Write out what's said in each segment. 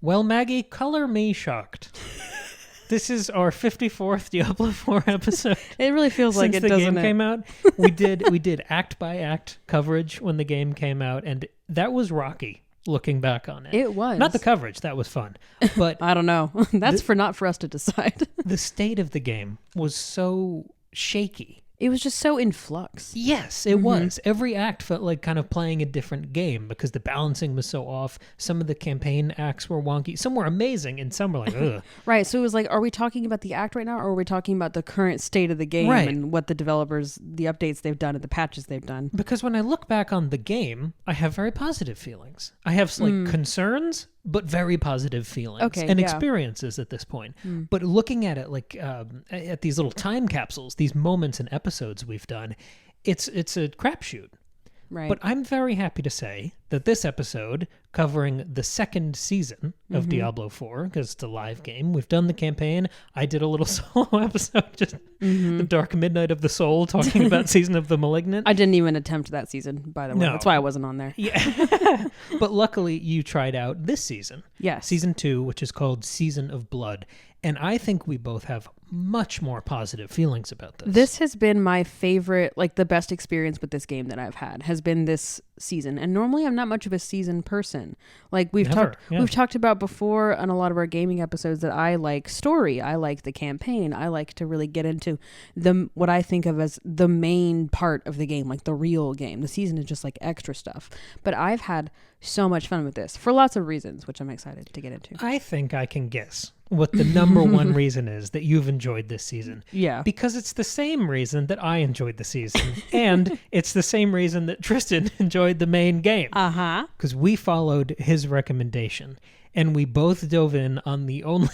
Well, Maggie, color me shocked. This is our 54th Diablo 4 episode. It really feels like it, doesn't it? Since the game came out, we did act by act coverage when the game came out, and that was rocky. Looking back on it, it was not the coverage that was fun, but I don't know. That's not for us to decide. The state of the game was so shaky. It was just so in flux. Yes, it was. Every act felt like kind of playing a different game because the balancing was so off. Some of the campaign acts were wonky. Some were amazing, and some were like, ugh. Right, so it was like, are we talking about the act right now, or are we talking about the current state of the game and what the developers, the updates they've done and the patches they've done? Because when I look back on the game, I have very positive feelings. I have concerns, but very positive feelings and experiences at this point. But looking at it like at these little time capsules, these moments and episodes we've done, it's a crapshoot. Right. But I'm very happy to say that this episode, covering the second season of Diablo 4, because it's a live game, we've done the campaign. I did a little solo episode, just the Dark Midnight of the Soul, talking about Season of the Malignant. I didn't even attempt that season, by the way. No. That's why I wasn't on there. Yeah. But luckily, you tried out this season. Yes. Season 2, which is called Season of Blood. And I think we both have much more positive feelings about this. This has been my favorite, like the best experience with this game that I've had, has been this season. And normally I'm not much of a season person. Like we've talked about before on a lot of our gaming episodes that I like story, I like the campaign, I like to really get into what I think of as the main part of the game, like the real game. The season is just like extra stuff. But I've had so much fun with this for lots of reasons, which I'm excited to get into. I think I can guess what the number one reason is that you've enjoyed this season. Yeah. Because it's the same reason that I enjoyed the season. And it's the same reason that Tristan enjoyed the main game. Uh-huh. Because we followed his recommendation. And we both dove in on the only...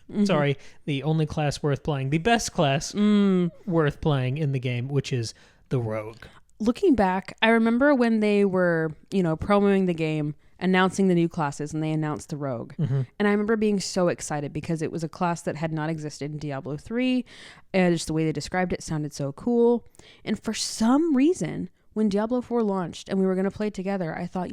the only class worth playing. The best class worth playing in the game, which is the Rogue. Looking back, I remember when they were, promoting the game, announcing the new classes, and they announced the Rogue. And I remember being so excited because it was a class that had not existed in Diablo 3. Just the way they described it sounded so cool. And for some reason, when Diablo 4 launched and we were going to play together, I thought,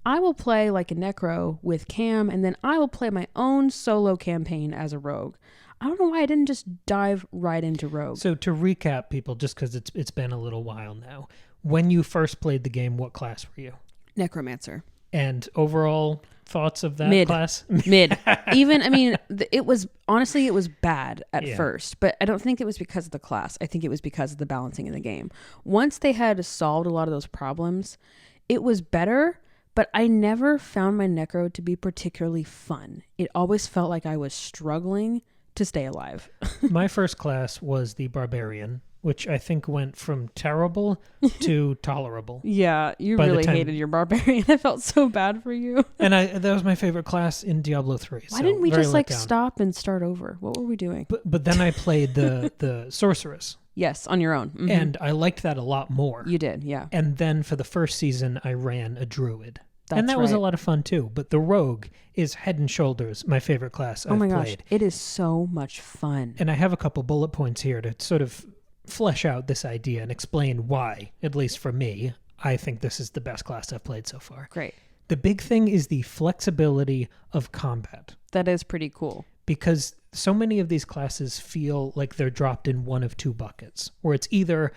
I will play like a Necro with Cam, and then I will play my own solo campaign as a Rogue. I don't know why I didn't just dive right into Rogue. So to recap, people, just because it's been a little while now, when you first played the game, what class were you? Necromancer. And overall thoughts of that class? Mid. Even, it was bad at first, but I don't think it was because of the class. I think it was because of the balancing in the game. Once they had solved a lot of those problems, it was better, but I never found my Necro to be particularly fun. It always felt like I was struggling to stay alive. My first class was the Barbarian, which I think went from terrible to tolerable. Yeah, you really hated your Barbarian. I felt so bad for you. And that was my favorite class in Diablo 3. Why didn't we just stop and start over? What were we doing? But then I played the Sorceress. Yes, on your own. Mm-hmm. And I liked that a lot more. You did, yeah. And then for the first season, I ran a Druid. That was a lot of fun too. But the Rogue is head and shoulders my favorite class I've played. Oh my gosh, it is so much fun. And I have a couple bullet points here to sort of flesh out this idea and explain why, at least for me, I think this is the best class I've played so far. Great. The big thing is the flexibility of combat. That is pretty cool. Because so many of these classes feel like they're dropped in one of two buckets, where it's either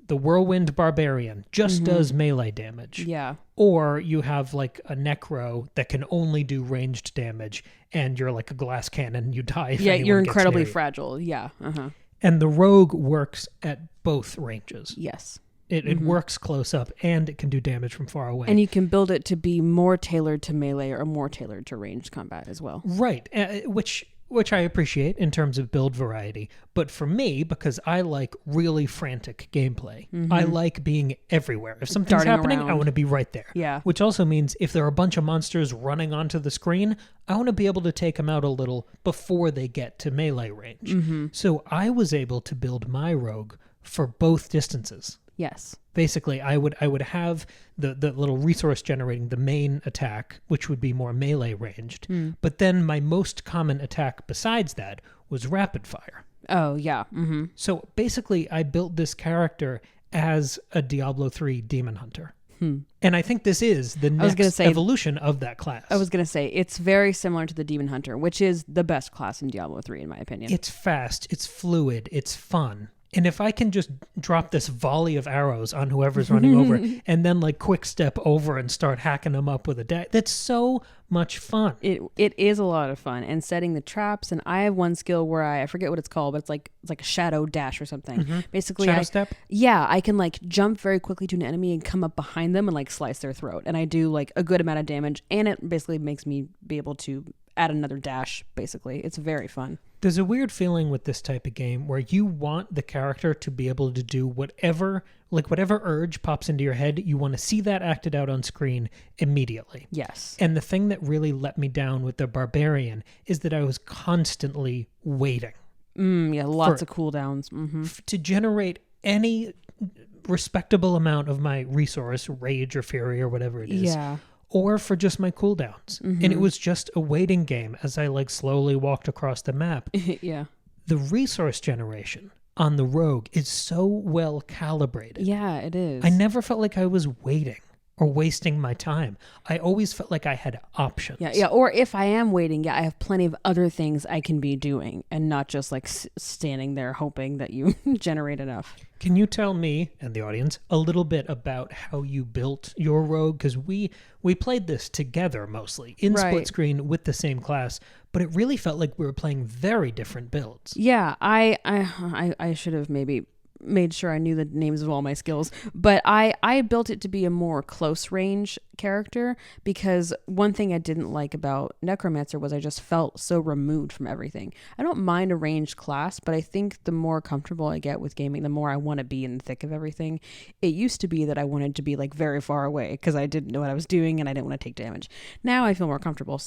the Whirlwind Barbarian just does melee damage. Yeah. Or you have like a Necro that can only do ranged damage, and you're like a glass cannon, you die if anyone you're gets incredibly near you. Fragile. Yeah. Uh-huh. And the Rogue works at both ranges. Yes. It works close up, and it can do damage from far away. And you can build it to be more tailored to melee or more tailored to ranged combat as well. Right, which I appreciate in terms of build variety. But for me, because I like really frantic gameplay, I like being everywhere. If something's happening, I want to be right there. Yeah. Which also means if there are a bunch of monsters running onto the screen, I want to be able to take them out a little before they get to melee range. So I was able to build my Rogue for both distances. Yes. Basically, I would have the little resource generating the main attack, which would be more melee ranged. But then my most common attack besides that was rapid fire. Oh, yeah. So basically, I built this character as a Diablo 3 demon hunter. And I think this is the next evolution of that class. I was going to say, it's very similar to the Demon Hunter, which is the best class in Diablo 3, in my opinion. It's fast, it's fluid, it's fun. And if I can just drop this volley of arrows on whoever's running over and then like quick step over and start hacking them up with a dash, that's so much fun. It is a lot of fun. And setting the traps. And I have one skill where I forget what it's called, but it's like a shadow dash or something. Basically, shadow step? Yeah, I can like jump very quickly to an enemy and come up behind them and like slice their throat. And I do like a good amount of damage. And it basically makes me be able to add another dash, basically. It's very fun. There's a weird feeling with this type of game where you want the character to be able to do whatever urge pops into your head, you want to see that acted out on screen immediately. Yes. And the thing that really let me down with the Barbarian is that I was constantly waiting. Yeah, lots of cooldowns. To generate any respectable amount of my resource, rage or fury or whatever it is. Yeah. Or for just my cooldowns. And it was just a waiting game as I like slowly walked across the map. Yeah. The resource generation on the rogue is so well calibrated. Yeah, it is. I never felt like I was waiting or wasting my time. I always felt like I had options. Yeah. Or if I am waiting, I have plenty of other things I can be doing and not just like standing there hoping that you generate enough. Can you tell me and the audience a little bit about how you built your rogue? Because we played this together mostly in split screen with the same class, but it really felt like we were playing very different builds. Yeah, I should have maybe made sure I knew the names of all my skills, but I built it to be a more close range character because one thing I didn't like about Necromancer was I just felt so removed from everything. I don't mind a ranged class, but I think the more comfortable I get with gaming, the more I want to be in the thick of everything. It used to be that I wanted to be like very far away because I didn't know what I was doing and I didn't want to take damage. Now I feel more comfortable.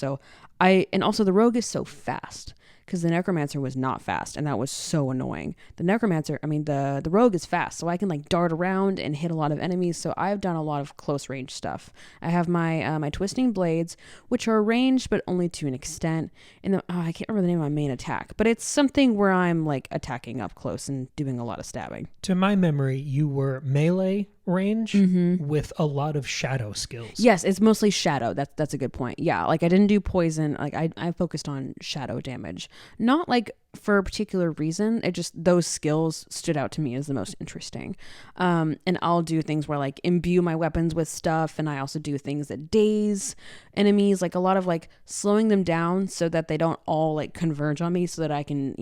And also the rogue is so fast. Because the Necromancer was not fast, and that was so annoying. The rogue is fast, so I can like dart around and hit a lot of enemies. So I've done a lot of close range stuff. I have my twisting blades, which are ranged, but only to an extent. And I can't remember the name of my main attack, but it's something where I'm like attacking up close and doing a lot of stabbing. To my memory, you were melee range with a lot of shadow skills. Yes, it's mostly shadow. That's a good point. Yeah, like I didn't do poison. Like I focused on shadow damage. Not like for a particular reason. It just, those skills stood out to me as the most interesting. And I'll do things where like imbue my weapons with stuff, and I also do things that daze enemies, like a lot of like slowing them down so that they don't all like converge on me, so that I can,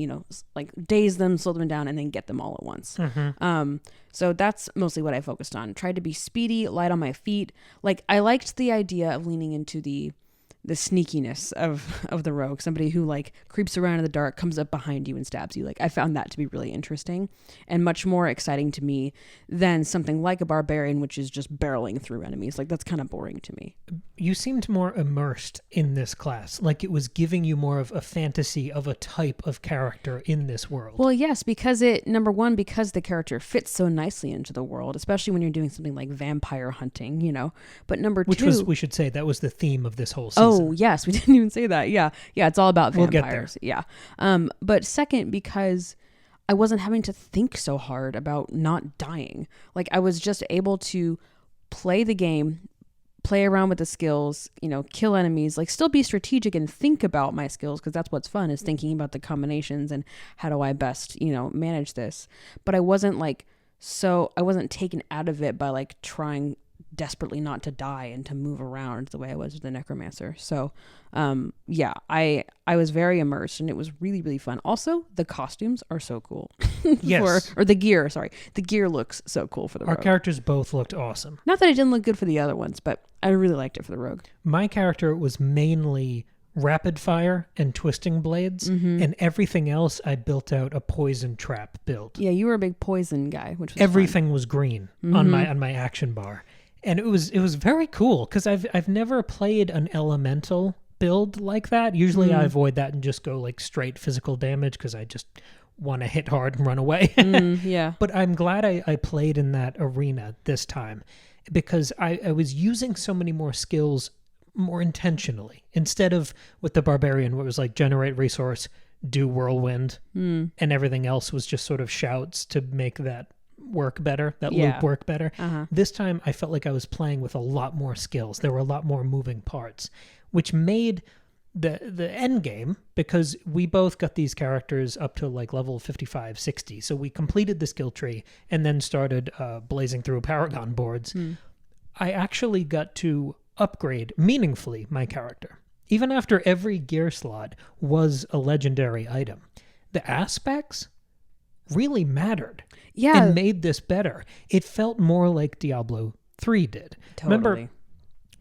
like daze them, slow them down, and then get them all at once. So that's mostly what I focused on. Tried to be speedy, light on my feet. Like I liked the idea of leaning into the sneakiness of the rogue, somebody who like creeps around in the dark, comes up behind you and stabs you. Like I found that to be really interesting and much more exciting to me than something like a barbarian, which is just barreling through enemies. Like that's kind of boring to me. You seemed more immersed in this class, like it was giving you more of a fantasy of a type of character in this world. Well, yes, because number one, because the character fits so nicely into the world, especially when you're doing something like vampire hunting, But number two, which was, we should say, that was the theme of this whole season. Oh, yes. We didn't even say that. Yeah. Yeah. It's all about vampires. We'll get there. Yeah. But second, because I wasn't having to think so hard about not dying. Like I was just able to play the game, play around with the skills, kill enemies, like still be strategic and think about my skills. Cause that's what's fun, is thinking about the combinations and how do I best, manage this. But I wasn't taken out of it by like trying desperately not to die and to move around the way I was with the Necromancer. So I was very immersed, and it was really, really fun. Also, the costumes are so cool. Yes. Or the gear, sorry. The gear looks so cool for the rogue. Our characters both looked awesome. Not that it didn't look good for the other ones, but I really liked it for the rogue. My character was mainly rapid fire and twisting blades, and everything else I built out a poison trap build. Yeah, you were a big poison guy, which was everything fun. Was green on my action bar. And it was very cool because I've never played an elemental build like that. Usually I avoid that and just go like straight physical damage because I just want to hit hard and run away. Yeah. But I'm glad I played in that arena this time because I was using so many more skills more intentionally instead of with the barbarian where it was like generate resource, do whirlwind, and everything else was just sort of shouts to make that work better, that loop work better. This time I felt like I was playing with a lot more skills. There were a lot more moving parts, which made the end game, because we both got these characters up to like level 55, 60. So we completed the skill tree and then started blazing through Paragon boards. I actually got to upgrade meaningfully my character. Even after every gear slot was a legendary item, the aspects really mattered. Yeah. And made this better. It felt more like Diablo 3 did. Totally. Remember,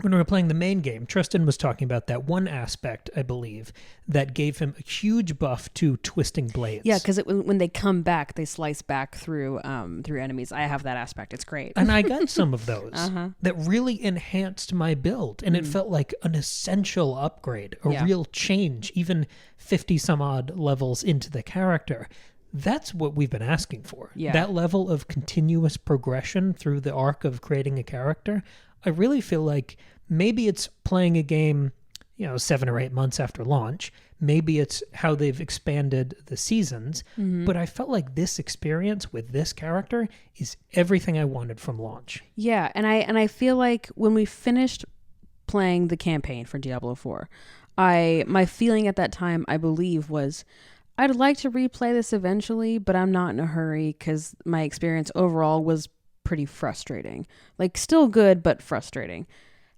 when we were playing the main game, Tristan was talking about that one aspect, I believe, that gave him a huge buff to twisting blades. Yeah, because when they come back, they slice back through enemies. I have that aspect. It's great. And I got some of those that really enhanced my build. And it felt like an essential upgrade, a real change, even 50 some odd levels into the character. That's what we've been asking for. Yeah. That level of continuous progression through the arc of creating a character. I really feel like maybe it's playing a game, 7 or 8 months after launch. Maybe it's how they've expanded the seasons. But I felt like this experience with this character is everything I wanted from launch. Yeah, and I feel like when we finished playing the campaign for Diablo 4, my feeling at that time, I believe, was I'd like to replay this eventually, but I'm not in a hurry because my experience overall was pretty frustrating. Like, still good, but frustrating.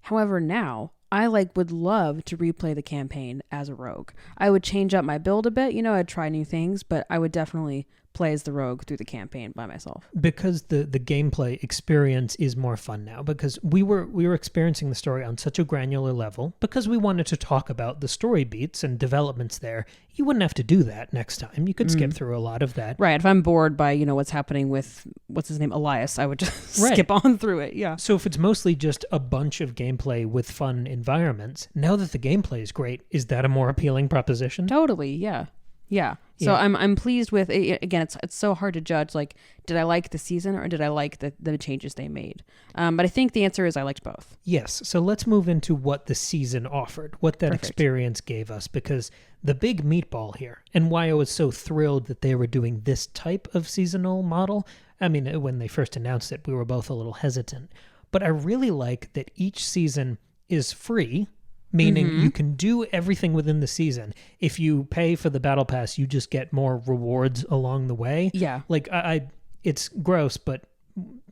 However, now I would love to replay the campaign as a rogue. I would change up my build a bit. I'd try new things, but I would definitely play as the rogue through the campaign by myself. Because the gameplay experience is more fun now, because we were experiencing the story on such a granular level, because we wanted to talk about the story beats and developments there. You wouldn't have to do that next time. You could skip through a lot of that. Right. If I'm bored by, what's happening with, what's his name, Elias, I would just skip on through it. Yeah. So if it's mostly just a bunch of gameplay with fun environments, now that the gameplay is great, is that a more appealing proposition? Totally. Yeah. Yeah. So I'm pleased with it. Again, it's so hard to judge, like, did I like the season or did I like the changes they made? But I think the answer is I liked both. Yes. So let's move into what the season offered, what that experience gave us, because the big meatball here and why I was so thrilled that they were doing this type of seasonal model. I mean, when they first announced it, we were both a little hesitant, but I really like that each season is free. Meaning you can do everything within the season. If you pay for the battle pass, you just get more rewards along the way. Yeah. Like it's gross, but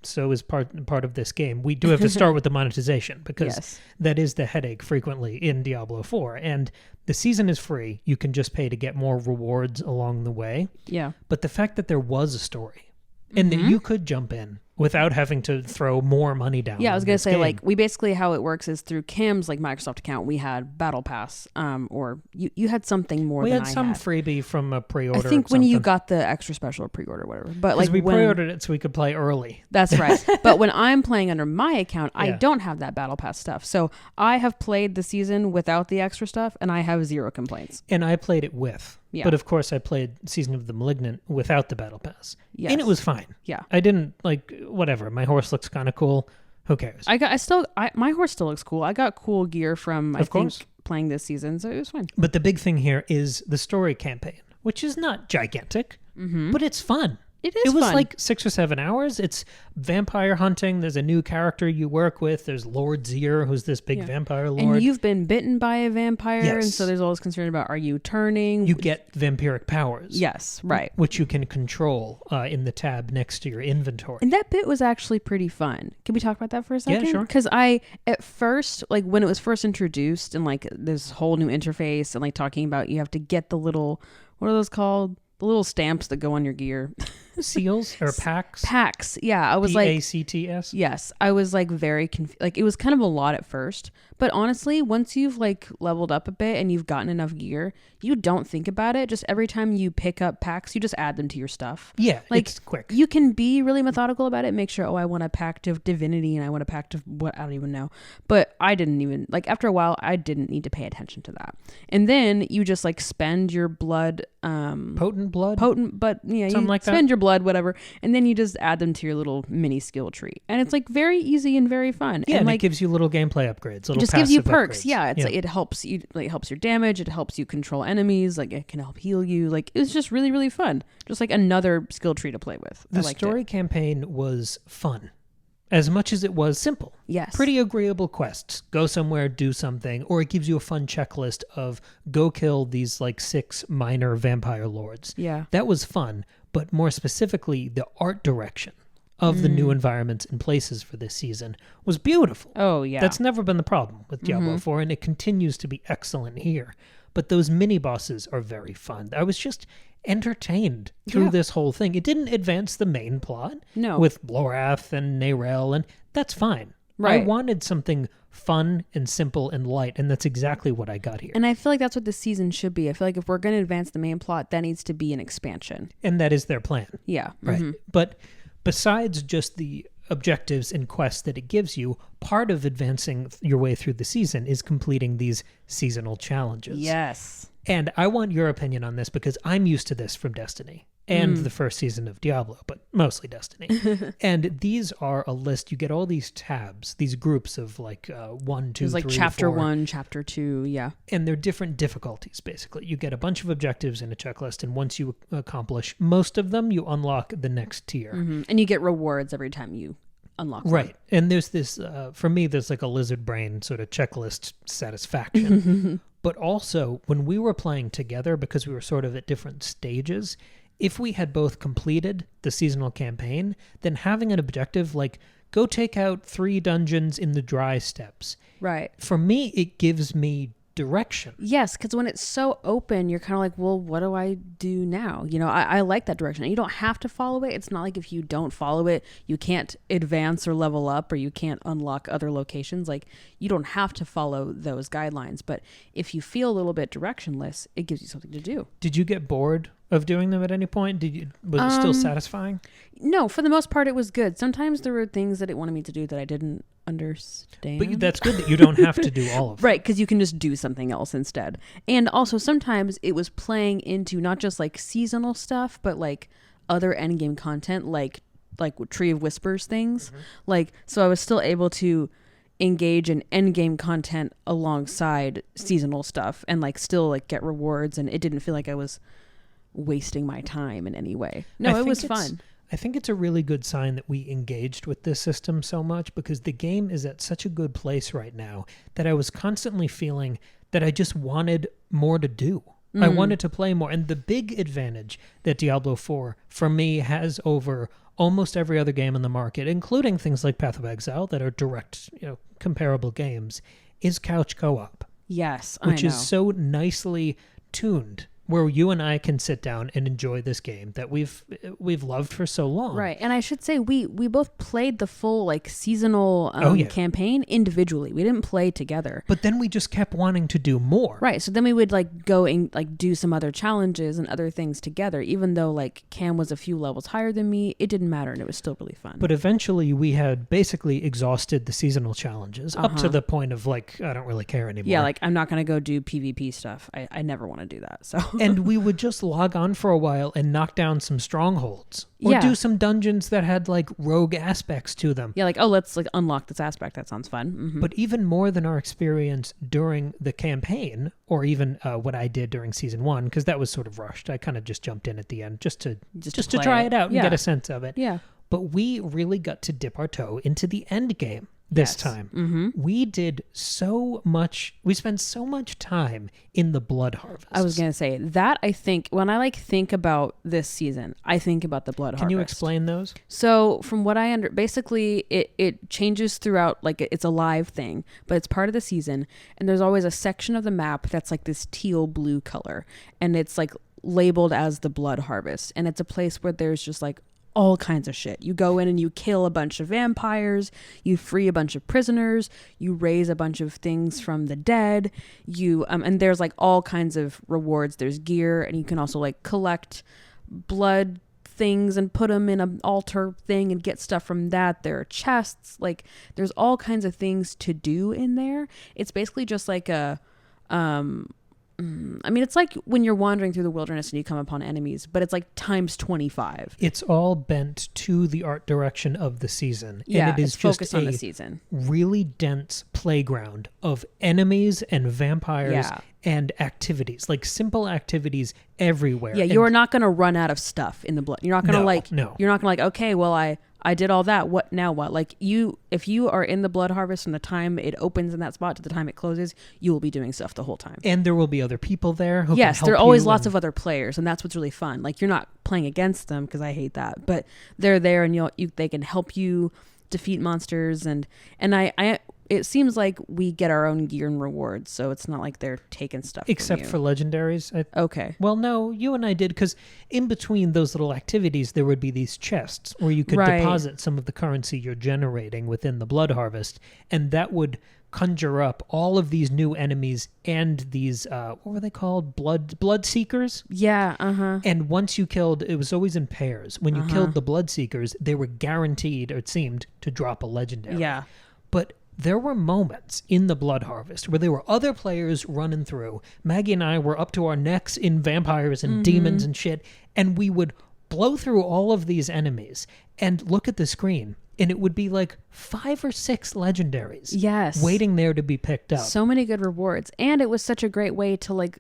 so is part of this game. We do have to start with the monetization because that is the headache frequently in Diablo 4. And the season is free. You can just pay to get more rewards along the way. Yeah. But the fact that there was a story and that you could jump in without having to throw more money down. Yeah, I was going to say, like, we basically, how it works is through Kim's, like, Microsoft account, we had Battle Pass, or you had something more than I had. We had some freebie from a pre-order. I think when you got the extra special pre-order, whatever. But like we pre-ordered it so we could play early. That's right. But when I'm playing under my account, I don't have that Battle Pass stuff. So I have played the season without the extra stuff, and I have zero complaints. And I played it with. Yeah. But of course, I played Season of the Malignant without the Battle Pass. Yes. And it was fine. Yeah. I didn't, whatever. My horse looks kind of cool. Who cares? My horse still looks cool. I got cool gear from, I think, playing this season, so it was fine. But the big thing here is the story campaign, which is not gigantic, but it's fun. It was like 6 or 7 hours. It's vampire hunting. There's a new character you work with. There's Lord Zier, who's this big vampire lord. And you've been bitten by a vampire, and so there's all this concern about, are you turning? You get vampiric powers. Yes, right. Which you can control in the tab next to your inventory. And that bit was actually pretty fun. Can we talk about that for a second? Yeah, sure. Because at first, like, when it was first introduced, and, like, this whole new interface, and, like, talking about you have to get the little, what are those called? The little stamps that go on your gear. Seals or packs? Packs, yeah. I was PACTS? Yes. I was like very confused. Like, it was kind of a lot at first. But honestly, once you've like leveled up a bit and you've gotten enough gear, you don't think about it. Just every time you pick up packs, you just add them to your stuff. Yeah, like, it's quick. You can be really methodical about it. Make sure, I want a pact of divinity and I want a pact of what, I don't even know. But I didn't even, like, after a while, I didn't need to pay attention to that. And then you just like spend your blood. Potent blood? Potent, but yeah, something you like spend that? your blood, whatever. And then you just add them to your little mini skill tree. And it's like very easy and very fun. Yeah, and like, it gives you little gameplay upgrades. Little it just gives you perks. Upgrades. Yeah, it's like it helps you, like, it helps your damage. It helps you control enemies. Like it can help heal you. Like it's just really, really fun. Just like another skill tree to play with. The story campaign was fun. As much as it was simple. Yes. Pretty agreeable quests. Go somewhere, do something, or it gives you a fun checklist of go kill these like 6 minor vampire lords. Yeah. That was fun, but more specifically, the art direction of the new environments and places for this season was beautiful. Oh, yeah. That's never been the problem with Diablo 4, and it continues to be excellent here. But those mini bosses are very fun. I was just entertained through this whole thing. It didn't advance the main plot with Lorath and Neyrelle, and that's fine. Right. I wanted something fun and simple and light, and that's exactly what I got here. And I feel like that's what this season should be. I feel like if we're going to advance the main plot, that needs to be an expansion. And that is their plan. Yeah. Right. But besides just the objectives and quests that it gives you, part of advancing your way through the season is completing these seasonal challenges. Yes. And I want your opinion on this because I'm used to this from Destiny and the first season of Diablo, but mostly Destiny. And these are a list. You get all these tabs, these groups of like 1, 2, 3, like chapter 4. 1, chapter 2, yeah. And they're different difficulties, basically. You get a bunch of objectives in a checklist, and once you accomplish most of them, you unlock the next tier. And you get rewards every time you unlock them. Right. And there's this, for me, there's like a lizard brain sort of checklist satisfaction. But also, when we were playing together, because we were sort of at different stages, if we had both completed the seasonal campaign, then having an objective like, go take out 3 dungeons in the dry steppes. Right. For me, it gives me direction. Yes, because when it's so open, you're kind of like, well, what do I do now? You know, I like that direction. You don't have to follow it. It's not like if you don't follow it, you can't advance or level up, or you can't unlock other locations. Like, you don't have to follow those guidelines. But if you feel a little bit directionless, it gives you something to do. Did you get bored of doing them at any point? Was it still satisfying? No, for the most part, it was good. Sometimes there were things that it wanted me to do that I didn't understand. But that's good that you don't have to do all of them. Right, because you can just do something else instead. And also sometimes it was playing into not just like seasonal stuff, but like other endgame content, like Tree of Whispers things. Like, so I was still able to engage in endgame content alongside seasonal stuff and like still like get rewards, and it didn't feel like I was wasting my time in any way. No, it was fun. I think it's a really good sign that we engaged with this system so much, because the game is at such a good place right now that I was constantly feeling that I just wanted more to do. I wanted to play more. And the big advantage that Diablo 4 for me has over almost every other game in the market, including things like Path of Exile that are direct, comparable games, is couch co-op. Yes, which is so nicely tuned, where you and I can sit down and enjoy this game that we've loved for so long. Right. And I should say we both played the full like seasonal campaign individually. We didn't play together. But then we just kept wanting to do more. Right. So then we would like go and like do some other challenges and other things together. Even though like Cam was a few levels higher than me, it didn't matter and it was still really fun. But eventually we had basically exhausted the seasonal challenges up to the point of like, I don't really care anymore. Yeah, like I'm not going to go do PvP stuff. I never want to do that. So and we would just log on for a while and knock down some strongholds. Or do some dungeons that had like rogue aspects to them. Yeah, like, oh, let's like unlock this aspect. That sounds fun. But even more than our experience during the campaign, or even what I did during season 1, because that was sort of rushed. I kind of just jumped in at the end just to try it out and get a sense of it. Yeah. But we really got to dip our toe into the end game this time. We did so much. We spent so much time in the blood harvest. I was going to say that. I think when I like think about this season, I think about the blood harvest. Can you explain those? So from what I basically it changes throughout, like it's a live thing, but it's part of the season. And there's always a section of the map that's like this teal blue color. And it's like labeled as the blood harvest. And it's a place where there's just like all kinds of shit. You go in and you kill a bunch of vampires, you free a bunch of prisoners, you raise a bunch of things from the dead, you and there's like all kinds of rewards. There's gear, and you can also like collect blood things and put them in an altar thing and get stuff from that. There are chests, like there's all kinds of things to do in there. It's basically just like a I mean, it's like when you're wandering through the wilderness and you come upon enemies, but it's like times 25. It's all bent to the art direction of the season. Yeah, and it is it's focused on the season. Really dense playground of enemies and vampires and activities, like simple activities everywhere. Yeah, you are not going to run out of stuff in the blood. You're not going to you're not going to okay, well, I did all that. What now? What? Like if you are in the blood harvest from the time it opens in that spot to the time it closes, you will be doing stuff the whole time. And there will be other people there who yes, can help there are always you lots of other players, and that's what's really fun. Like you're not playing against them because I hate that, but they're there and they can help you defeat monsters and I it seems like we get our own gear and rewards, so it's not like they're taking stuff except for legendaries. Okay. Well, no, you and I did, because in between those little activities, there would be these chests where you could deposit some of the currency you're generating within the blood harvest, and that would conjure up all of these new enemies and these what were they called? Blood seekers? Yeah, And once you killed, it was always in pairs. When you killed the blood seekers, they were guaranteed, or it seemed, to drop a legendary. Yeah. But there were moments in the blood harvest where there were other players running through. Maggie and I were up to our necks in vampires and demons and shit, and we would blow through all of these enemies and look at the screen, and it would be like 5 or 6 legendaries. Yes. Waiting there to be picked up. So many good rewards. And it was such a great way to like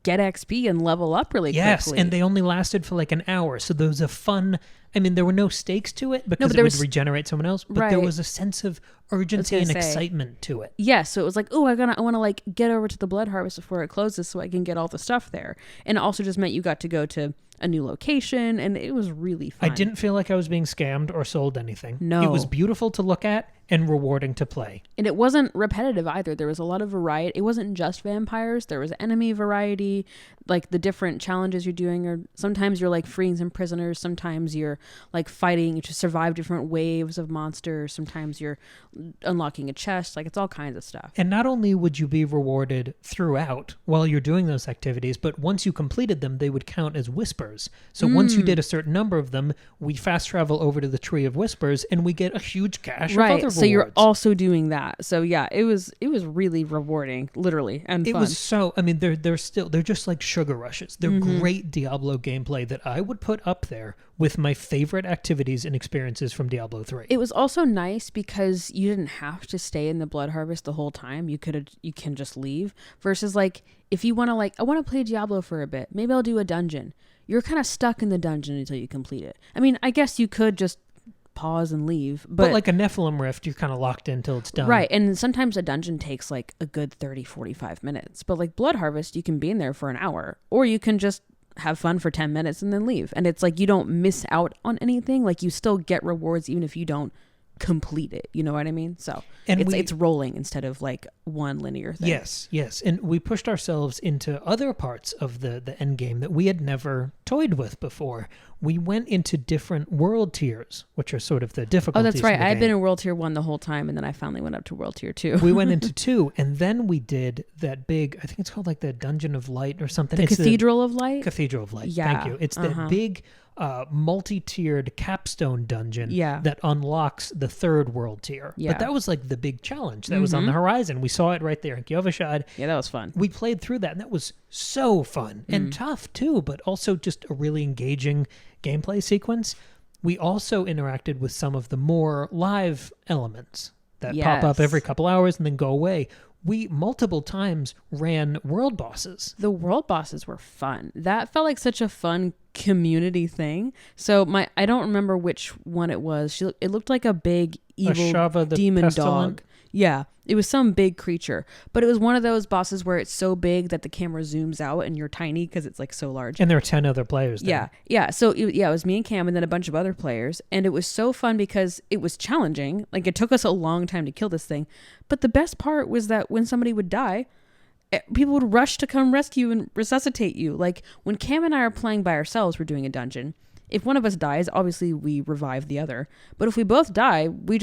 get XP and level up really quickly. Yes, and they only lasted for like an hour. So there was a fun... I mean, there were no stakes to it because it would regenerate someone else, but there was a sense of urgency and excitement to it. Yes, so it was like, oh, I want to like get over to the blood harvest before it closes so I can get all the stuff there. And it also just meant you got to go to a new location, and it was really fun. I didn't feel like I was being scammed or sold anything. No. It was beautiful to look at and rewarding to play. And it wasn't repetitive either. There was a lot of variety. It wasn't just vampires. There was enemy variety, like the different challenges you're doing, or sometimes you're like freeing some prisoners, sometimes you're like fighting to survive different waves of monsters, sometimes you're unlocking a chest, like it's all kinds of stuff. And not only would you be rewarded throughout while you're doing those activities, but once you completed them, they would count as whispers. So once you did a certain number of them, we fast travel over to the Tree of Whispers and we get a huge cache of other rewards. So you're also doing that. So yeah, it was really rewarding, literally, and fun. It was so, I mean, they're just like sugar rushes. They're great Diablo gameplay that I would put up there with my favorite activities and experiences from Diablo 3. It was also nice because you didn't have to stay in the blood harvest the whole time. You can just leave, versus like if you want to I want to play Diablo for a bit, maybe I'll do a dungeon. You're kind of stuck in the dungeon until you complete it. I mean, I guess you could just pause and leave, but like a Nephilim Rift, you're kind of locked in until it's done. Right, and sometimes a dungeon takes like a good 30-45 minutes, but like Blood Harvest, you can be in there for an hour, or you can just have fun for 10 minutes and then leave, and it's like you don't miss out on anything. Like you still get rewards even if you don't complete it, you know what I mean? So it's rolling instead of like one linear thing. Yes, and we pushed ourselves into other parts of the end game that we had never toyed with before. We went into different world tiers, which are sort of the difficulties. Oh, that's right. I had been in World Tier 1 the whole time, and then I finally went up to World Tier 2. We went into 2, and then we did that big, I think it's called like the Dungeon of Light or something. It's Cathedral of Light? Cathedral of Light, yeah. Thank you. It's that big multi-tiered capstone dungeon that unlocks the 3rd world tier. Yeah. But that was like the big challenge that was on the horizon. We saw it right there in Kyovashad. Yeah, that was fun. We played through that, and that was so fun and tough too, but also just a really engaging gameplay sequence. We also interacted with some of the more live elements that pop up every couple hours and then go away. We multiple times ran world bosses. The world bosses were fun. That felt like such a fun community thing. So I don't remember which one it was. It looked like a big evil Ashava, the demon pestilent dog. Yeah, it was some big creature, but it was one of those bosses where it's so big that the camera zooms out and you're tiny because it's like so large. And there are 10 other players there. Yeah. So it was me and Cam and then a bunch of other players, and it was so fun because it was challenging. Like it took us a long time to kill this thing, but the best part was that when somebody would die, people would rush to come rescue and resuscitate you. Like when Cam and I are playing by ourselves, we're doing a dungeon. If one of us dies, obviously we revive the other. But if we both die, we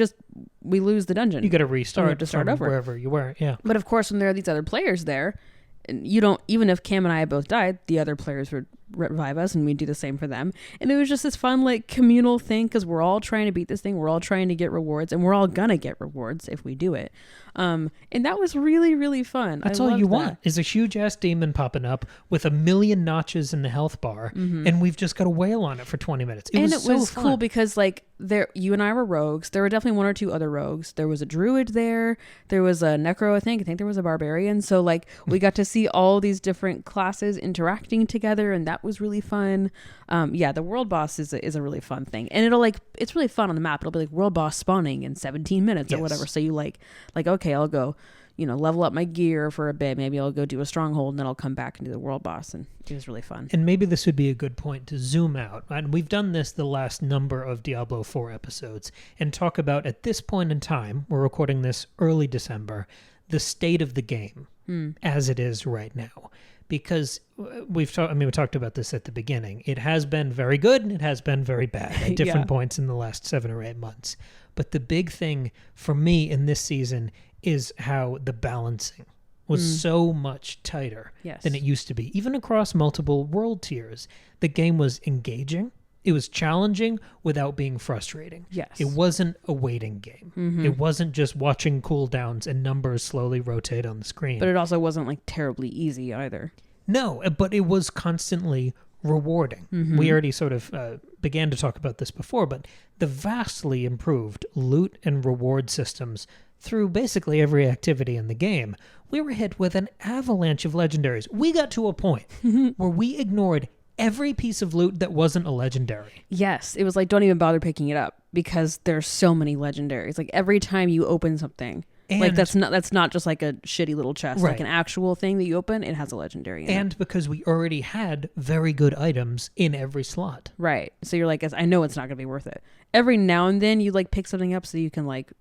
lose the dungeon. You got to restart to start over wherever you were. Yeah. But of course, when there are these other players there, and you don't, even if Cam and I both died, the other players would revive us, and we'd do the same for them. And it was just this fun, like, communal thing because we're all trying to beat this thing. We're all trying to get rewards, and we're all gonna get rewards if we do it. And that was really, really fun. That's all you want is a huge ass demon popping up with 1,000,000 notches in the health bar, and we've just got to wail on it for 20 minutes. It was cool because like you and I were rogues. There were definitely one or two other rogues. There was a druid there. There was a necro, I think there was a barbarian. So like we got to see all these different classes interacting together, and that was really fun. The world boss is a really fun thing, and it's really fun on the map. It'll be like world boss spawning in 17 minutes or whatever. So you like okay, I'll go level up my gear for a bit. Maybe I'll go do a stronghold, and then I'll come back and do the world boss. And it was really fun. And maybe this would be a good point to zoom out. And we've done this the last number of Diablo 4 episodes and talk about, at this point in time, we're recording this early December, the state of the game as it is right now. Because we talked about this at the beginning. It has been very good and it has been very bad at different points in the last 7 or 8 months. But the big thing for me in this season is how the balancing was so much tighter than it used to be. Even across multiple world tiers, the game was engaging. It was challenging without being frustrating. Yes. It wasn't a waiting game. It wasn't just watching cooldowns and numbers slowly rotate on the screen. But it also wasn't like terribly easy either. No, but it was constantly rewarding. We already sort of began to talk about this before, but the vastly improved loot and reward systems through basically every activity in the game, we were hit with an avalanche of legendaries. We got to a point where we ignored every piece of loot that wasn't a legendary. Yes, it was like, don't even bother picking it up because there's so many legendaries. Like every time you open something, like that's not just like a shitty little chest, like an actual thing that you open, it has a legendary in and it. Because we already had very good items in every slot. Right. So you're like, I know it's not going to be worth it. Every now and then you like pick something up so you can like,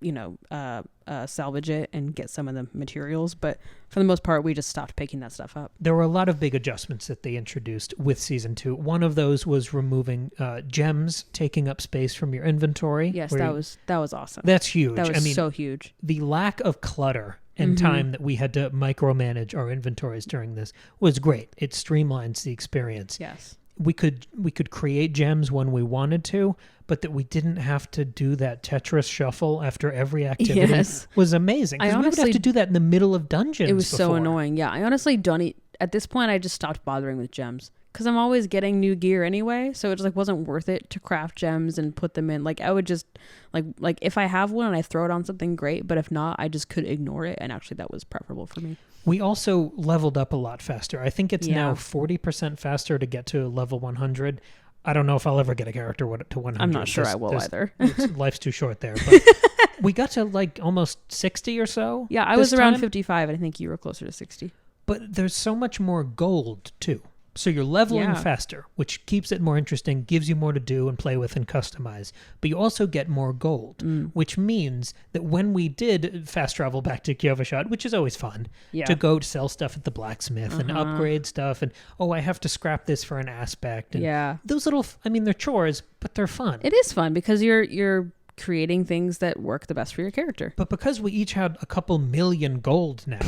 salvage it and get some of the materials. But for the most part, we just stopped picking that stuff up. There were a lot of big adjustments that they introduced with Season 2. One of those was removing gems taking up space from your inventory. Yes, that was awesome. That's huge. That was so huge. The lack of clutter and time that we had to micromanage our inventories during this was great. It streamlines the experience. Yes. We could create gems when we wanted to, but that we didn't have to do that Tetris shuffle after every activity was amazing. Because we would have to do that in the middle of dungeons. It was so annoying. Yeah, I honestly don't. At this point, I just stopped bothering with gems because I'm always getting new gear anyway. So it just like wasn't worth it to craft gems and put them in. Like I would just like if I have one and I throw it on something, great. But if not, I just could ignore it. And actually, that was preferable for me. We also leveled up a lot faster. I think it's now 40% faster to get to level 100. I don't know if I'll ever get a character to 100. I'm not sure I will either. Life's too short there. But we got to like almost 60 or so. Yeah, I was around 55. And I think you were closer to 60. But there's so much more gold, too. So you're leveling faster, which keeps it more interesting, gives you more to do and play with and customize. But you also get more gold, which means that when we did fast travel back to Kyovashad, which is always fun, to go sell stuff at the blacksmith and upgrade stuff, and, I have to scrap this for an aspect. And those little, they're chores, but they're fun. It is fun because you're creating things that work the best for your character. But because we each had a couple million gold now.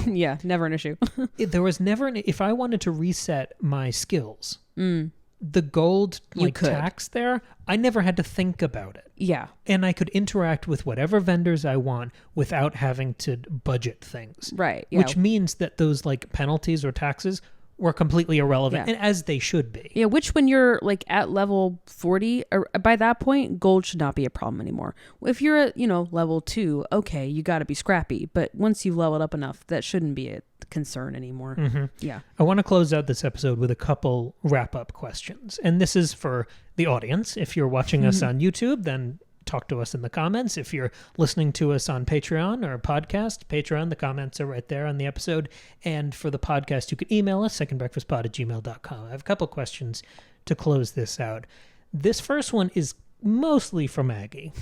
Never an issue. There was never if I wanted to reset my skills, the gold tax there, I never had to think about it. Yeah. And I could interact with whatever vendors I want without having to budget things. Right. Yeah. Which means that those penalties or taxes were completely irrelevant, and as they should be. Yeah, which when you're at level 40, or by that point, gold should not be a problem anymore. If you're at, level 2, okay, you got to be scrappy. But once you've leveled up enough, that shouldn't be a concern anymore. Yeah. I want to close out this episode with a couple wrap-up questions. And this is for the audience. If you're watching us on YouTube, then talk to us in the comments. If you're listening to us on Patreon or podcast, Patreon, the comments are right there on the episode. And for the podcast, you can email us, secondbreakfastpod@gmail.com. I have a couple questions to close this out. This first one is mostly for Maggie,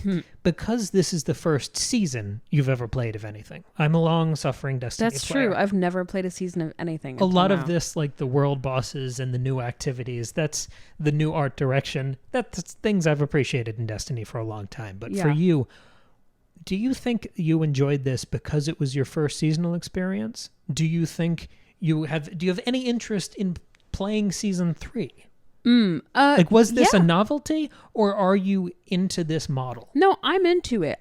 because this is the first season you've ever played of anything. I'm a long-suffering Destiny player. That's true. I've never played a season of anything. A lot of this, the world bosses and the new activities, that's the new art direction. That's things I've appreciated in Destiny for a long time. But for you, do you think you enjoyed this because it was your first seasonal experience? Do you think do you have any interest in playing season 3? Was this a novelty, or are you into this model? No, I'm into it.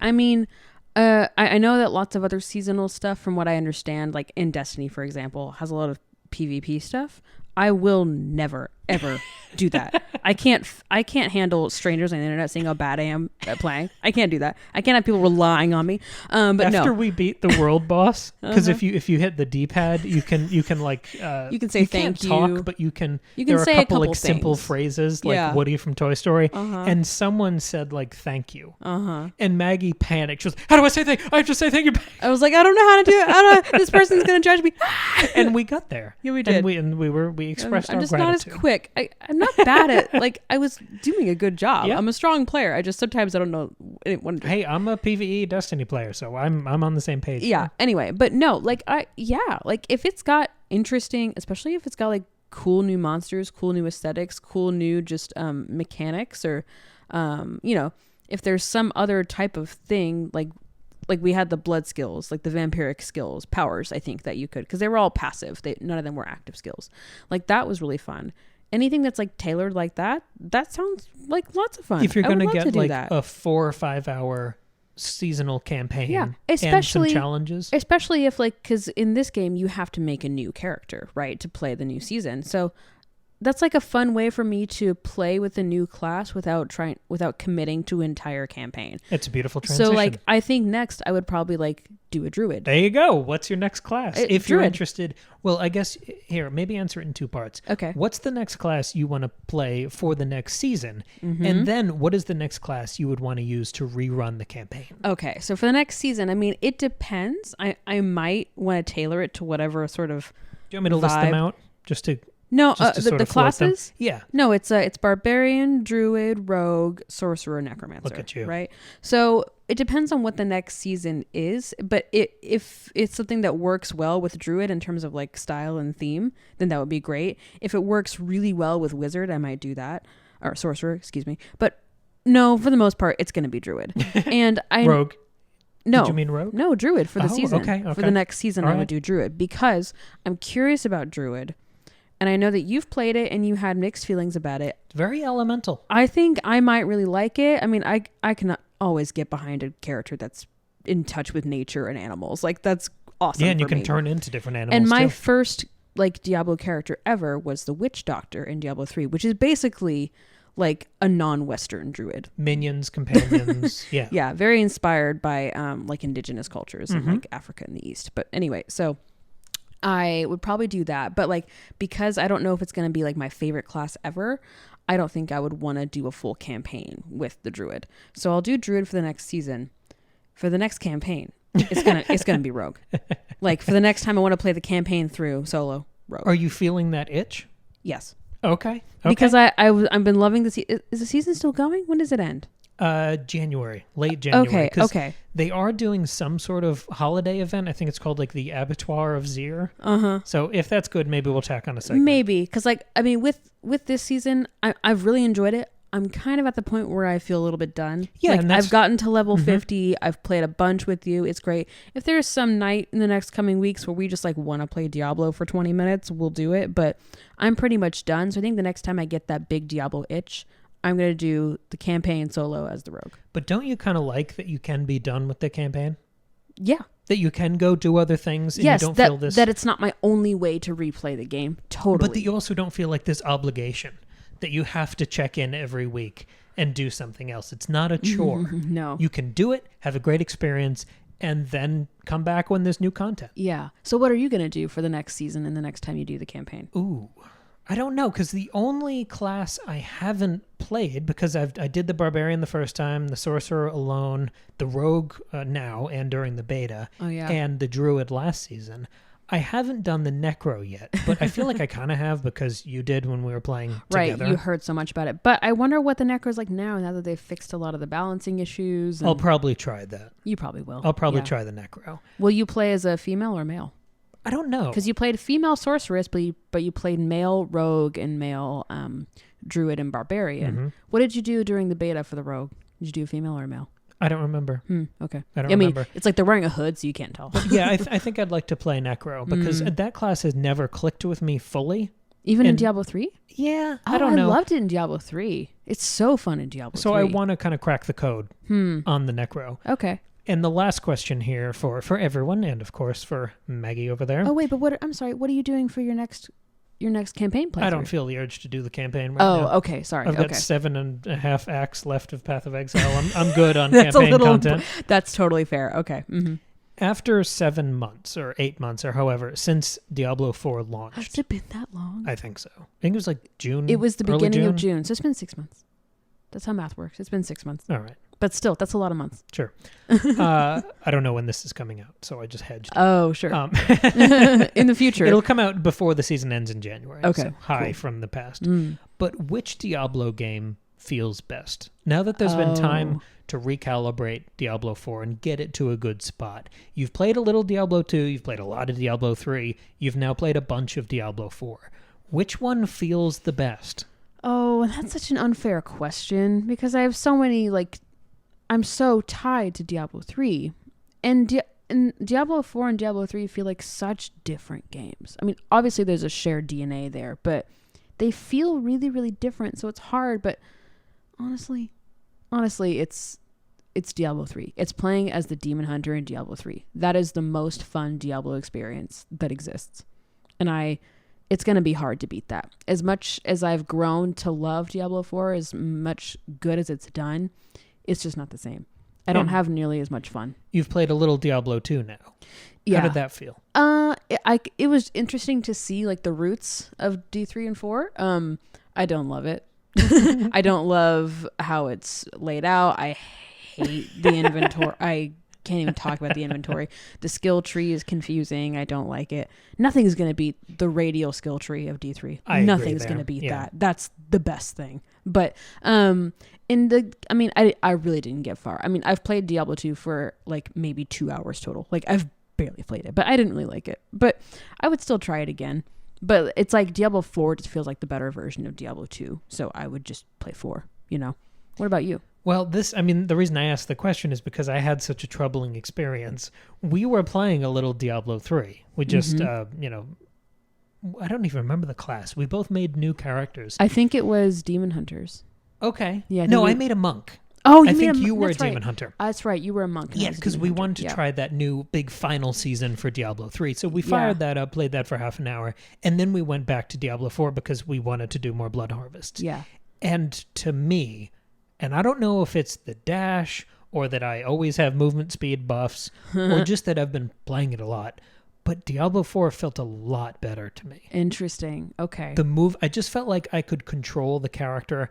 I know that lots of other seasonal stuff, from what I understand, like in Destiny, for example, has a lot of PvP stuff. I will never ever do that. I can't handle strangers on the internet saying how bad I am at playing. I can't do that. I can't have people relying on me. But after we beat the world boss, because if you hit the D-pad, you can like you can say thank you. Talk, but you can there are say a couple like simple phrases like Woody from Toy Story, and someone said like thank you, and Maggie panicked. She was, how do I say thank you? I have to say thank you. I was like, I don't know how to do it. This person's gonna judge me. And we got there. Yeah, we did. And we expressed our gratitude. I'm just not as quick. I'm not bad at, like, I was doing a good job. Yep. I'm a strong player. I just sometimes I don't know what to do. Hey, I'm a PvE Destiny player, so I'm on the same page. Yeah. Anyway, but no, like like if it's got interesting, especially if it's got like cool new monsters, cool new aesthetics, cool new just mechanics, or if there's some other type of thing like we had the blood skills, like the vampiric skills, powers, I think that you could, because they were all passive. None of them were active skills. Like that was really fun. Anything that's like tailored like that sounds like lots of fun. If you're going to get like a 4 or 5 hour seasonal campaign, especially and some challenges. Especially if like, because in this game you have to make a new character, right, to play the new season. So that's like a fun way for me to play with a new class without committing to an entire campaign. It's a beautiful transition. So like, I think next I would probably like do a druid. There you go. What's your next class? If druid. You're interested, well, I guess here, maybe answer it in 2 parts. Okay. What's the next class you want to play for the next season? And then what is the next class you would want to use to rerun the campaign? Okay. So for the next season, I mean, it depends. I might want to tailor it to whatever sort of Do you want me to list them out just to... No, the classes? Yeah. No, it's barbarian, druid, rogue, sorcerer, necromancer. Look at you. Right? So it depends on what the next season is, but if it's something that works well with druid in terms of like style and theme, then that would be great. If it works really well with wizard, I might do that. Or sorcerer, excuse me. But no, for the most part, it's going to be druid. And Rogue. No. Did you mean rogue? No, druid for the season. Okay. For the next season, I would do druid because I'm curious about druid. And I know that you've played it and you had mixed feelings about it. It's very elemental. I think I might really like it. I mean, I can always get behind a character that's in touch with nature and animals. Like, that's awesome. Yeah, and you can turn into different animals. And my first, like, Diablo character ever was the Witch Doctor in Diablo 3, which is basically like a non-Western druid. Minions, companions. Yeah. Yeah, very inspired by like indigenous cultures in like Africa and the East. But anyway, so I would probably do that, but like, because I don't know if it's going to be like my favorite class ever, I don't think I would want to do a full campaign with the druid. So I'll do druid for the next season. For the next campaign, it's gonna be rogue. Like for the next time I want to play the campaign through solo, rogue. Are you feeling that itch? Yes. Okay. Because I've been loving the season. Is the season still going? When does it end? January, late January. Okay. They are doing some sort of holiday event. I think it's called like the Abattoir of Zir. So if that's good, maybe we'll tack on a segment. Maybe, because like, I mean, with this season, I've really enjoyed it. I'm kind of at the point where I feel a little bit done. Yeah, like, I've gotten to level 50. I've played a bunch with you. It's great. If there's some night in the next coming weeks where we just like want to play Diablo for 20 minutes, we'll do it. But I'm pretty much done. So I think the next time I get that big Diablo itch, I'm going to do the campaign solo as the rogue. But don't you kind of like that you can be done with the campaign? Yeah. That you can go do other things and yes, you don't feel this... that it's not my only way to replay the game. Totally. But that you also don't feel like this obligation that you have to check in every week and do something else. It's not a chore. No. You can do it, have a great experience, and then come back when there's new content. Yeah. So what are you going to do for the next season and the next time you do the campaign? Ooh. I don't know, because the only class I haven't played, because I did the Barbarian the first time, the Sorcerer alone, the Rogue now and during the beta, and the Druid last season. I haven't done the Necro yet, but I feel like I kind of have because you did when we were playing together. Right, you heard so much about it. But I wonder what the Necro's like now that they've fixed a lot of the balancing issues. I'll probably try that. You probably will. I'll probably try the Necro. Will you play as a female or male? I don't know. Because you played female sorceress, but you played male rogue and male druid and barbarian. What did you do during the beta for the rogue? Did you do female or male? I don't remember. Okay. I don't remember. I mean, it's like they're wearing a hood, so you can't tell. But yeah, I think I'd like to play Necro because that class has never clicked with me fully. Even in Diablo 3? Yeah, I don't know. I loved it in Diablo 3. It's so fun in Diablo 3. So I want to kind of crack the code on the Necro. Okay. And the last question here for everyone, and of course for Maggie over there. Oh wait, but I'm sorry. What are you doing for your next campaign playthrough? I don't feel the urge to do the campaign right now. Oh, okay. Sorry. I've got 7.5 acts left of Path of Exile. I'm good on campaign content. That's totally fair. Okay. Mm-hmm. After 7 months or 8 months or however, since Diablo 4 launched. Has it been that long? I think so. I think it was like June. It was the beginning of June. So it's been 6 months. That's how math works. It's been 6 months. All right. But still, that's a lot of months. Sure. I don't know when this is coming out, so I just hedged. Oh, sure. In the future. It'll come out before the season ends in January. Okay. So high from the past. But which Diablo game feels best? Now that there's been time to recalibrate Diablo 4 and get it to a good spot. You've played a little Diablo 2, you've played a lot of Diablo 3, you've now played a bunch of Diablo 4. Which one feels the best? Oh, that's such an unfair question because I have so many, I'm so tied to Diablo 3. And Diablo 4 and Diablo 3 feel like such different games. I mean, obviously there's a shared DNA there, but they feel really, really different. So it's hard, but honestly, it's Diablo 3. It's playing as the Demon Hunter in Diablo 3. That is the most fun Diablo experience that exists. And it's going to be hard to beat that. As much as I've grown to love Diablo 4, as much good as it's done, it's just not the same. I don't have nearly as much fun. You've played a little Diablo 2 now. Yeah. How did that feel? It was interesting to see the roots of D3 and 4. I don't love it. I don't love how it's laid out. I hate the inventory. I can't even talk about the inventory. The skill tree is confusing. I don't like it. Nothing's going to beat the radial skill tree of D3. Nothing's going to beat that. That's the best thing. But I really didn't get far. I mean, I've played Diablo 2 for maybe 2 hours total. I've barely played it, but I didn't really like it. But I would still try it again. But it's Diablo 4 just feels like the better version of Diablo 2. So I would just play 4, What about you? Well, the reason I asked the question is because I had such a troubling experience. We were playing a little Diablo 3. We just, I don't even remember the class. We both made new characters. I think it was Demon Hunters. Okay. Yeah. No, I made a monk. Oh, I think you were a Demon Hunter. That's right. You were a monk. Yeah, because we wanted to try that new big final season for Diablo 3. So we fired that up, played that for half an hour, and then we went back to Diablo 4 because we wanted to do more Blood Harvest. Yeah. And to me, and I don't know if it's the dash or that I always have movement speed buffs or just that I've been playing it a lot, but Diablo 4 felt a lot better to me. Interesting. Okay. I just felt like I could control the character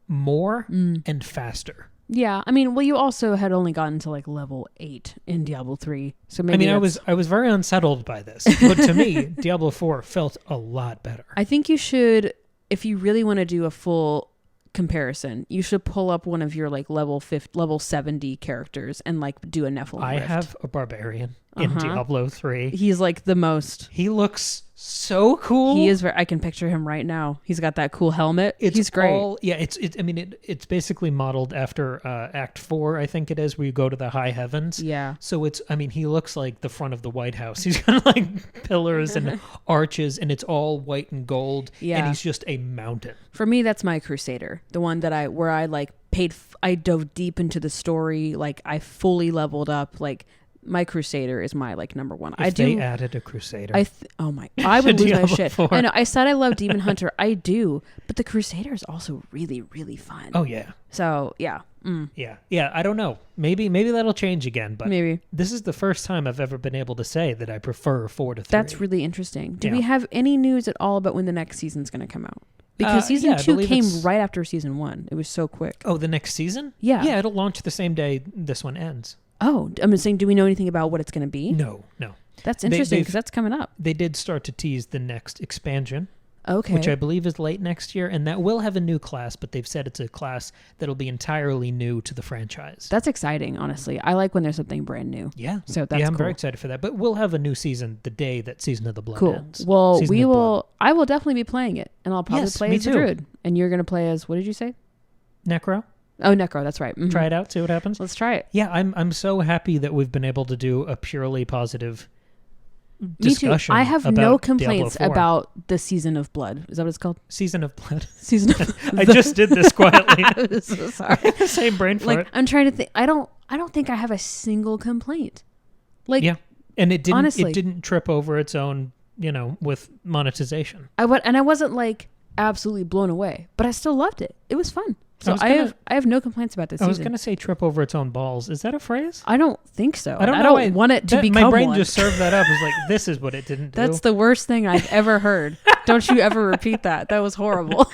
more and faster. Yeah, I mean, well, you also had only gotten to level 8 in Diablo 3, so maybe I was very unsettled by this, but to me, Diablo 4 felt a lot better. I think you should, if you really want to do a full comparison, you should pull up one of your level 70 characters and do a Nephilim I rift. have a barbarian in Diablo 3. He's the most. He looks so cool. He is I can picture him right now. He's got that cool helmet. He's great. It's basically modeled after Act 4, I think it is, where you go to the high heavens. Yeah. So he looks like the front of the White House. He's got pillars and arches, and it's all white and gold. Yeah. And he's just a mountain. For me, that's my Crusader. The one that I dove deep into the story. I fully leveled up. My Crusader is my number one. If they added a Crusader, I would lose my shit. 4. I know. I said I love Demon Hunter. I do, but the Crusader is also really, really fun. Oh yeah. So yeah. Yeah. I don't know. Maybe that'll change again. But maybe this is the first time I've ever been able to say that I prefer 4 to 3. That's really interesting. Do we have any news at all about when the next season's going to come out? Because season 2 came right after season 1. It was so quick. Oh, the next season? Yeah. Yeah, it'll launch the same day this one ends. Oh, I'm saying, do we know anything about what it's going to be? No. That's interesting because that's coming up. They did start to tease the next expansion. Okay. Which I believe is late next year, and that will have a new class, but they've said it's a class that'll be entirely new to the franchise. That's exciting, honestly. I like when there's something brand new. Yeah. So that's I'm cool. very excited for that. But we'll have a new season the day that Season of the Blood ends. Well, I will definitely be playing it, and I'll probably play as the Druid. And you're going to play as, what did you say? Necro. Oh, Necro, that's right. Mm-hmm. Try it out, see what happens. Let's try it. Yeah, I'm so happy that we've been able to do a purely positive Me discussion. too. I have about no complaints Diablo 4. about the Season of Blood. Is that what it's called? Season of Blood. Season of I just did this quietly. I'm so sorry. Same brain fart. I'm trying to think. I I don't think I have a single complaint. Like, yeah, and it didn't. Honestly, it didn't trip over its own, with monetization. I wasn't like absolutely blown away, but I still loved it. It was fun. So I have no complaints about this season. I was going to say trip over its own balls. Is that a phrase? I don't think so. I don't want it to become my brain one. just served that up. It's like, this is what it didn't do. That's the worst thing I've ever heard. Don't you ever repeat that. That was horrible.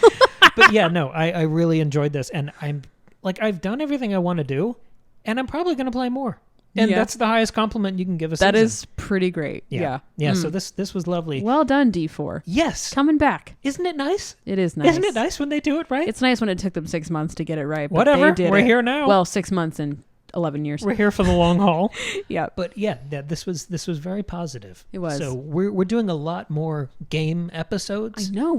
But yeah, no, I really enjoyed this. And I've done everything I want to do, and I'm probably going to play more. And that's the highest compliment you can give a season. That is pretty great. Yeah. So this was lovely. Well done, D4. Yes. Coming back. Isn't it nice? It is nice. Isn't it nice when they do it right? It's nice when it took them 6 months to get it right. But whatever. They did We're here now. Well, 6 months and 11 years. We're here for the long haul. Yeah. But yeah, this was very positive. It was. So we're doing a lot more game episodes. I know.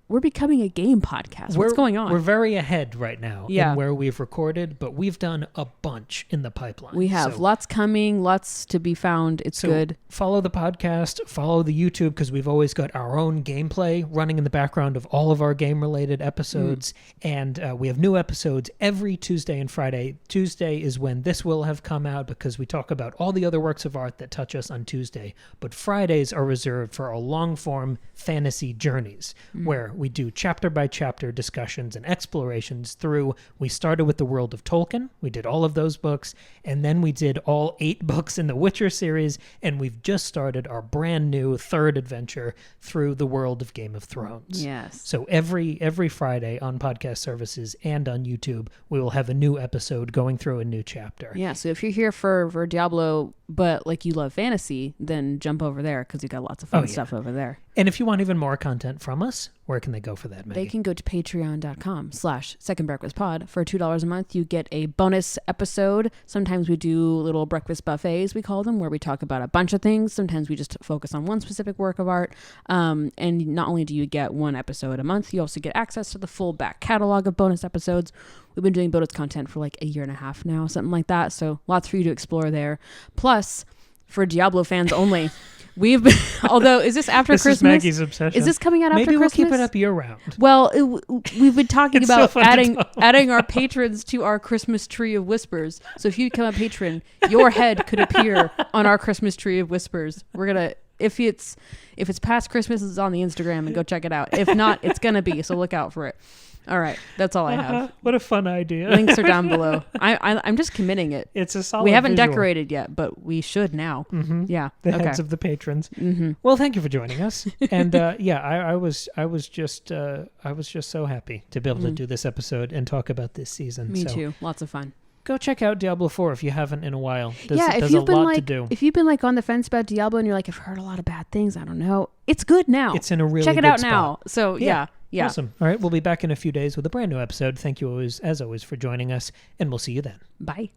We're becoming a game podcast. What's going on? We're very ahead right now in where we've recorded, but we've done a bunch in the pipeline. We have lots coming, lots to be found. It's good. Follow the podcast, follow the YouTube, because we've always got our own gameplay running in the background of all of our game-related episodes. And we have new episodes every Tuesday and Friday. Tuesday is when this will have come out because we talk about all the other works of art that touch us on Tuesday. But Fridays are reserved for our long-form fantasy journeys, where we do chapter by chapter discussions and explorations through. We started with the world of Tolkien. We did all of those books, and then we did all 8 books in the Witcher series, and we've just started our brand new 3rd adventure through the world of Game of Thrones. Yes. So every Friday on podcast services and on YouTube, we will have a new episode going through a new chapter. Yeah, so if you're here for Diablo, but like you love fantasy, then jump over there because we got lots of fun stuff over there. And if you want even more content from us, where can they go for that, Maggie? They can go to patreon.com/secondbreakfastpod. For $2 a month, you get a bonus episode. Sometimes we do little breakfast buffets, we call them, where we talk about a bunch of things. Sometimes we just focus on one specific work of art. And not only do you get one episode a month, you also get access to the full back catalog of bonus episodes. We've been doing bonus content for like a year and a half now, something like that. So lots for you to explore there. Plus, for Diablo fans only, we've been, although, is this after Christmas? This is Maggie's obsession. Is this coming out after Christmas? Maybe we'll keep it up year round. Well, we've been talking about so adding our patrons to our Christmas tree of whispers. So if you become a patron, your head could appear on our Christmas tree of whispers. We're going to, if it's past Christmas, it's on the Instagram and go check it out. If not, it's going to be, so look out for it. All right, that's all I have. What a fun idea. Links are down below. I'm just committing it. It's a solid We haven't visual. decorated yet, but we should now. Mm-hmm. Yeah. The heads of the patrons. Mm-hmm. Well, thank you for joining us. And I was just so happy to be able to do this episode and talk about this season. Me too. Lots of fun. Go check out Diablo 4 if you haven't in a while. There's if a you've been lot like, to do. If you've been like on the fence about Diablo and you're like, I've heard a lot of bad things, I don't know. It's good now. It's in a really check it good out spot. now. So yeah. Awesome. All right, we'll be back in a few days with a brand new episode. Thank you as always for joining us, and we'll see you then. Bye.